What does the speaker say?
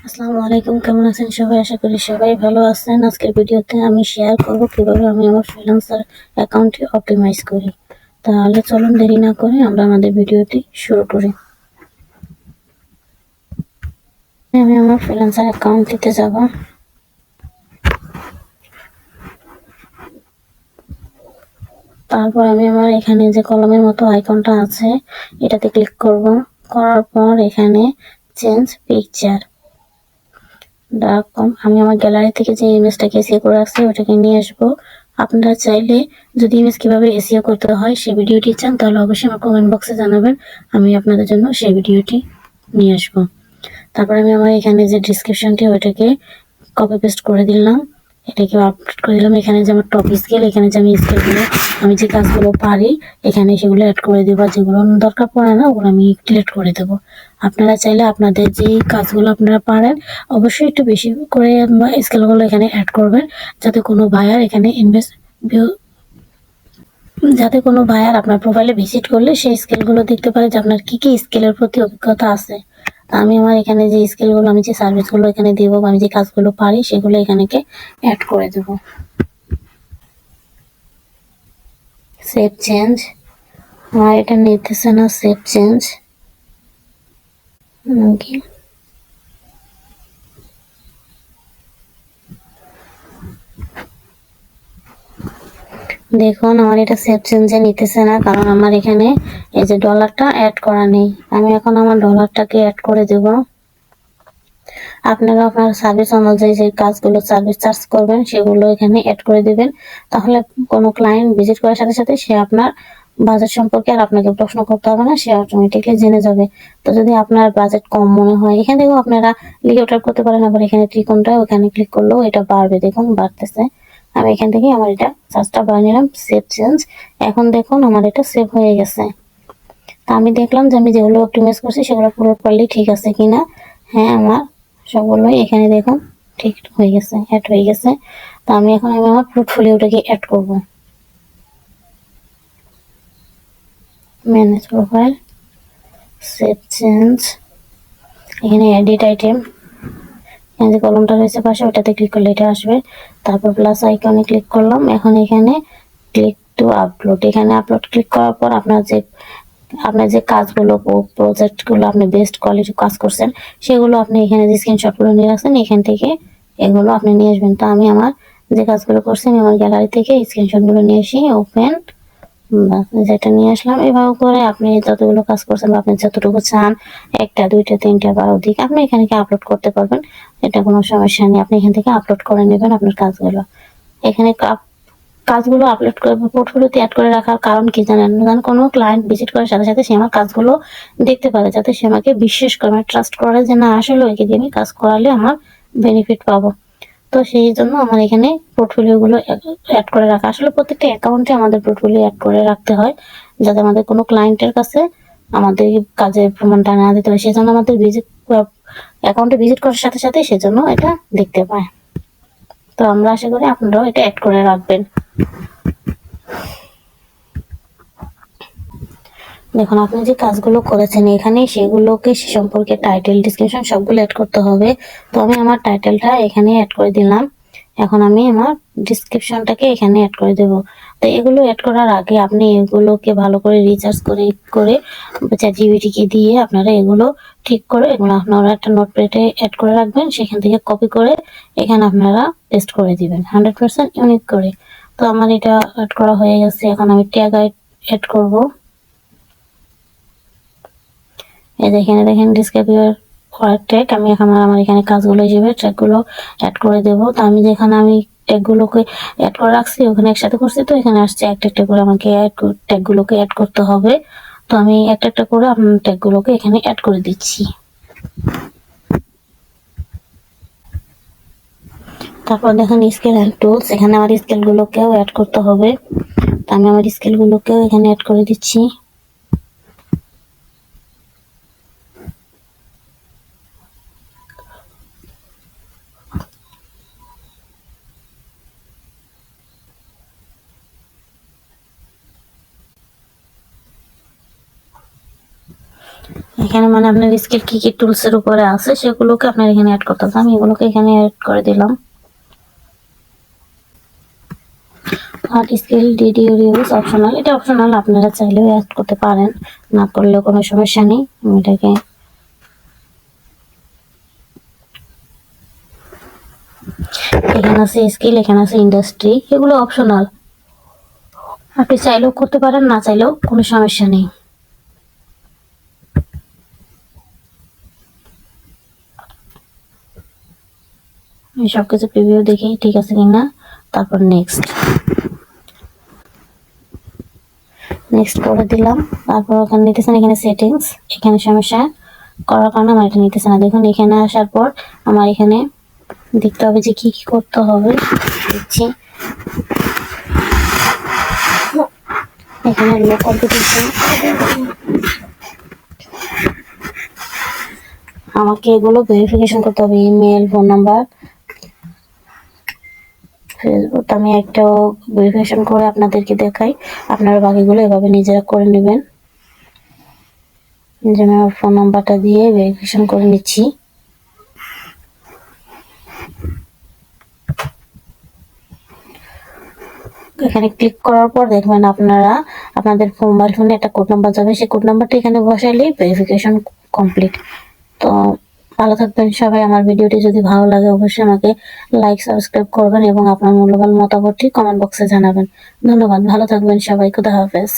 আসসালামু আলাইকুম, কেমন আছেন সবাই? আশা করি সবাই ভালো আছেন। আজকের ভিডিওতে আমি শেয়ার করব কিভাবে আমি আমার ফ্রিল্যান্সার অ্যাকাউন্টটি অপটিমাইজ করি। তাহলে চলুন দেরি না করে আমরা আমাদের ভিডিওটি শুরু করি। আমি আমার ফ্রিল্যান্সার অ্যাকাউন্টটিতে যাব। তারপর আমি আমার এখানে যে কলমের মতো আইকনটা আছে এটাতে ক্লিক করব। করার পর এখানে চেঞ্জ পিকচার আমি আমার গ্যালারি থেকে যে ইমেজটাকে এসিও করে রাখছি ওটাকে নিয়ে আসবো। আপনারা চাইলে যদি ইমেজ কিভাবে এসিও করতে হয় সেই ভিডিওটি চান তাহলে অবশ্যই আমার কমেন্ট বক্সে জানাবেন, আমি আপনাদের জন্য সেই ভিডিওটি নিয়ে আসবো। তারপর আমি আমার এখানে যে ডিসক্রিপশনটি ওইটাকে কপি পেস্ট করে দিলাম, এটাকে আপলোড করে দিলাম। এখানে যে আমার টপ স্কেল, এখানে যে আমি স্কেলগুলো আমি যে কাজগুলো পারি এখানে সেগুলো অ্যাড করে দেবো, যেগুলো দরকার পড়ে না ওগুলো আমি ডিলিট করে দেবো। আপনারা চাইলে আপনাদের যে কাজগুলো আপনারা পারেন অবশ্যই একটু বেশি করে স্কেলগুলো এখানে অ্যাড করবেন, যাতে কোনো বায়ার এখানে আপনার প্রোফাইলে ভিজিট করলে সেই স্কিলগুলো দেখতে পারে যে আপনার কি কি স্কিলের প্রতি অভিজ্ঞতা আছে। আমি আমার এখানে যে স্কিলগুলো আমি যে সার্ভিসগুলো এখানে দিব, আমি যে কাজগুলো পারি সেগুলো এখানেকে অ্যাড করে দেব। সেভ চেঞ্জ, আমার এটা নিতেছে না। সেভ চেঞ্জ ওকে, দেখুন আমার এটা সেভ চেঞ্জে নিতেছে না, কারণ আমার এখানে এই যে ডলারটা অ্যাড করা নেই। আমি এখন আমার ডলারটাকে অ্যাড করে দেব। আপনারা আপনার সার্ভিস অনুযায়ী যে কাজগুলো সার্ভিস চার্জ করবেন সেগুলো এখানে অ্যাড করে দিবেন। তাহলে কোনো ক্লায়েন্ট ভিজিট করার সাথে সাথে সে আপনার বাজেট সম্পর্কে আর আপনাকে প্রশ্ন করতে হবে না, সে অটোমেটিকলি জেনে যাবে। তো যদি আপনার বাজেট কম মনে হয় এখান থেকেও আপনারা লিখে ওঠার করতে পারেন। আবার এখানে ত্রিকোণটা ওখানে ক্লিক করলেও এটা বাড়বে, দেখুন বাড়তেছে। আমি এখান থেকে আমার এটা চার্জটা বাড়িয়ে নিলাম। সেভ চেঞ্জ, এখন দেখুন আমার এটা সেভ হয়ে গেছে। তা আমি দেখলাম যে আমি যেগুলো অপটিমাইজ করছি সেগুলো প্রপারলি ঠিক আছে কিনা। হ্যাঁ, আমার সবগুলোই এখানে দেখুন ঠিক হয়ে গেছে, অ্যাড হয়ে গেছে। তো আমি এখন আমার পোর্টফোলিওটাকে অ্যাড করব। ম্যানেজ প্রোফাইল, সেভ চেঞ্জ, এখানে এডিট আইটেম, এখানে যে কলমটা রয়েছে পাশে ওটাতে ক্লিক করলে এটা আসবে। তারপর প্লাস আইকনে ক্লিক করলাম। এখন এখানে ক্লিক টু আপলোড, এখানে আপলোড ক্লিক করার পর আপনার যে কাজগুলো প্রজেক্টগুলো আপনি বেস্ট কোয়ালিটি কাজ করছেন সেগুলো আপনি এখানে যে স্ক্রিনশটগুলো নিয়ে রাখছেন এখান থেকে এগুলো আপনি নিয়ে আসবেন। তো আমি আমার যে কাজগুলো করছি আমি আমার গ্যালারি থেকে স্ক্রিনশটগুলো নিয়ে এসে ওপেন যেটা নিয়ে আসলাম। এভাবে করে আপনি যতগুলো কাজ করছেন বা আপনি যতটুকু চান, একটা দুইটা তিনটা বা অধিক, আপনি এখানে আপলোড করতে পারবেন। এটা কোনো সমস্যা নেই, আপনি এখান থেকে আপলোড করে নেবেন আপনার কাজগুলো। এখানে কাজগুলো আপলোড করে পোর্টফোলিওতে অ্যাড করে রাখার কারণ কি জানেন? কারণ কোনো ক্লায়েন্ট ভিজিট করার সাথে সাথে সে আমার কাজগুলো দেখতে পারে, যাতে সে আমাকে বিশ্বাস করে, মানে ট্রাস্ট করে যে না আসলে ওকে দিয়ে আমি কাজ করালে আমার বেনিফিট পাবো। তো সেই জন্য আমার এখানে পোর্টফোলিও গুলো অ্যাড করে রাখা, আসলে প্রত্যেকটা অ্যাকাউন্টে আমাদের পোর্টফোলিও অ্যাড করে রাখতে হয়, যাতে আমাদের কোনো ক্লায়েন্টের কাছে আমাদের কাজের প্রমাণটা না দিতে হয়। সেজন্য আমাদের অ্যাকাউন্টে ভিজিট করার সাথে সাথে সেজন্য এটা দেখতে পায়। তো আমরা আশা করি আপনারাও এটা অ্যাড করে রাখবেন। দেখুন আপনি যে কাজগুলো করেছেন এখানে সেগুলোকে সে সম্পর্কে টাইটেল ডিসক্রিপশন সবগুলো অ্যাড করতে হবে। তো আমি আমার টাইটেলটা এখানে অ্যাড করে দিলাম। এখন আমি আমার ডিসক্রিপশনটাকে এখানে অ্যাড করে দেব। তো এগুলো অ্যাড করার আগে আপনি এগুলোকে ভালো করে রিসার্চ করে চ্যাটজিপিটিকে দিয়ে আপনারা এগুলো ঠিক করে এগুলো আপনারা একটা নোটপ্যাডে অ্যাড করে রাখবেন, সেখান থেকে কপি করে এখানে আপনারা পেস্ট করে দিবেন 100% ইউনিক করে। তো আমার এটা অ্যাড করা হয়ে গেছে। এখন আমি ট্যাগ অ্যাড করব। এই দেখেন ডিসক্রাইব ইউর ওয়ার্ক ট্যাগ, আমি এখন আমার এখানে কাজগুলো হিসেবে ট্যাগগুলো অ্যাড করে দেব। তো আমি যেখানে আমি ট্যাগগুলোকে অ্যাড করে রাখছি ওখানে একসাথে করছি, তো এখানে আসছে একটা একটা করে আমাকে ট্যাগগুলোকে অ্যাড করতে হবে। তো আমি একটা একটা করে আপনার ট্যাগগুলোকে এখানে অ্যাড করে দিচ্ছি। তারপর দেখুন স্কেল অ্যান্ড টুলস, এখানে আমার স্কেলগুলোকেও অ্যাড করতে হবে। তো আমি আমার স্কেলগুলোকেও এখানে অ্যাড করে দিচ্ছি। এখানে মানে আপনার স্কিল কি কি টুলস এর উপরে আছে সেগুলোকে আপনার এখানে অ্যাড করতে হবে। আমি এগুলোকে এখানে অ্যাড করে দিলাম। What skill did you use optional, এটা অপশনাল, আপনারা চাইলেও অ্যাড করতে পারেন, না করলেও কোনো সমস্যা নেই। আমি এটাকে এখানে আছে স্কিল, এখানে আছে ইন্ডাস্ট্রি, এগুলো অপশনাল, আপনি চাইলেও করতে পারেন, না চাইলেও কোনো সমস্যা নেই। সবকিছু প্রিভিউ দেখি ঠিক আছে কিনা, তারপর নেক্সট করে দিলাম। তারপর ওখানে নিতেছেন এখানে সেটিংস, এখানে সমস্যা করার কারণে আমার এটা নিতেছে না। দেখুন এখানে আসার পর আমার এখানে দেখতে হবে যে কি কি করতে হবে। দিচ্ছি এখানে লো কম্পিটিশন, আমাকে এগুলো ভেরিফিকেশন করতে হবে, ইমেল, ফোন নাম্বার, ফেসবুক। আমি একটা ভেরিফিকেশন করে আপনাদেরকে দেখাই, আপনারা বাকিগুলো এভাবে নিজেরা করে নেবেন। যে আমি আমার ফোন নাম্বারটা দিয়ে ভেরিফিকেশন করে নিচ্ছি। এখানে ক্লিক করার পর দেখবেন আপনারা আপনাদের মোবাইল ফোনে একটা কোড নাম্বার যাবে, সেই কোড নাম্বারটা এখানে বসাইলেই ভেরিফিকেশন কমপ্লিট। তো ভালো থাকবেন সবাই। আমার ভিডিওটি যদি ভালো লাগে অবশ্যই আমাকে লাইক, সাবস্ক্রাইব করবেন এবং আপনার মূল্যবান মতামতটি কমেন্ট বক্সে জানাবেন। ধন্যবাদ, ভালো থাকবেন সবাই, খুদা হাফেজ।